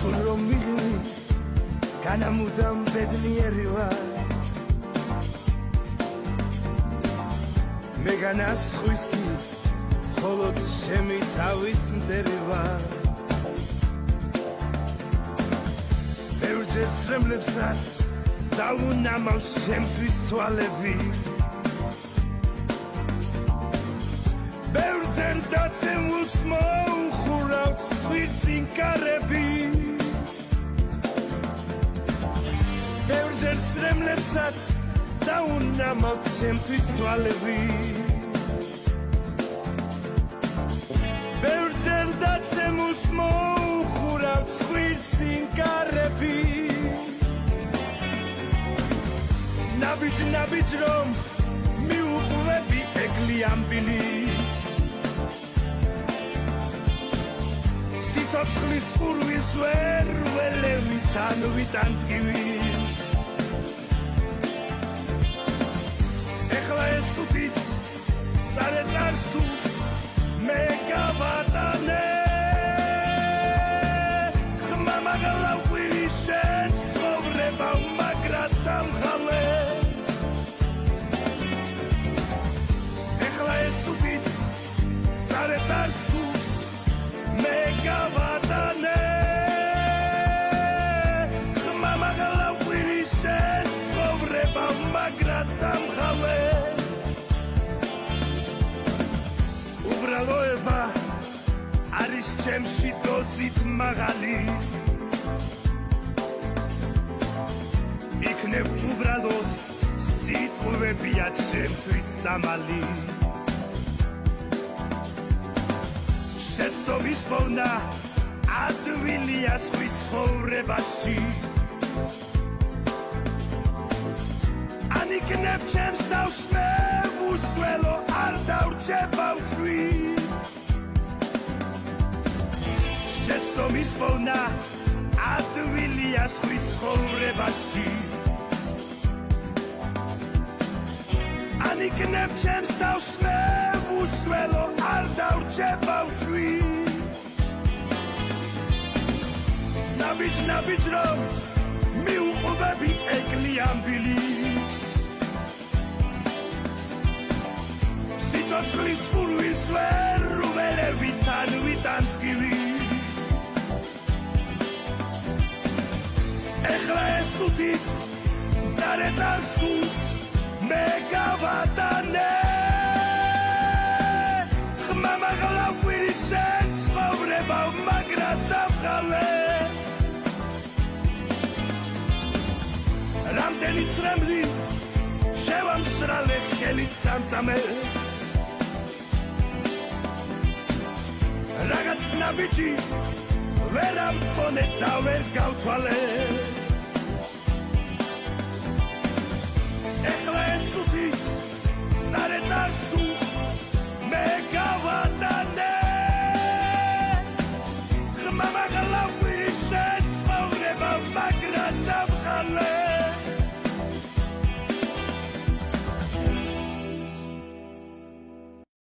თუ რომ მიღმი განამუდამ ბედნიერი ვარ მე განასხვისი მხოლოდ შემი თავის მტერი ვარ ბევრჯერ სრემლებსაც დაუნამავს ჩემთვის თვალები ბევრჯერ დაცემულს მოუხურავთ სვირცინკარები ბევრჯერ სრემლებსაც დაუნამავთ ჩემთვის თვალები ბევრჯერ დაცემულს მოუხურავთ სვირცინკარები ნაბიჯ რომ მიუყვები ეგლი ამბილი სიცოცხლის წყურვილს ვერ ველევით ან ვიტანტკივით ეხლა ეს უთიც წარსულს მე გავატანე ხმა მაგალავყვირი შენ ცხოვრება მაგრად დამხალე ეხლა ეს უთიც წარსულს მე გავატანე ხმა მაგალავყვირი შენ ცხოვრება მაგრად დამხალე უბრალოება არის ჩემში დოზით მაღალი იქნებ უბრალოდ სიტყვებია ჩემთვის სამალი შეცდომის პოვნა ადვილია სხვის ცხოვრებაში ან იქნებ ჩემს თავს მე უშველო არ დავრჩე ბავშვი შეცდომის პოვნა ადვილია სხვის ცხოვრებაში ან იქნებ ჩემს თავს მე უშველო არ დავრჩე ბავშვი ნაბიჯ რომ მიუყვები ეგლი ამბილიც სიცოცხლის წყურვილს ვერ ველევით ან ვიტანტკივით ეხლა ეს წუთიც წარსულს მე გავატანე ხმა მაგალავყვირი შენ ცხოვრება მაგრად დამხალე რამდენი ცრემლი შევამშრალე ხელით წამწამებს რაღაც ნაბიჯი ვერ ამწონე და ვერ გავთვალე ეხლა ეს წუთიც წარსულს მე გავატანე ხმა მაგალავყვირი შენ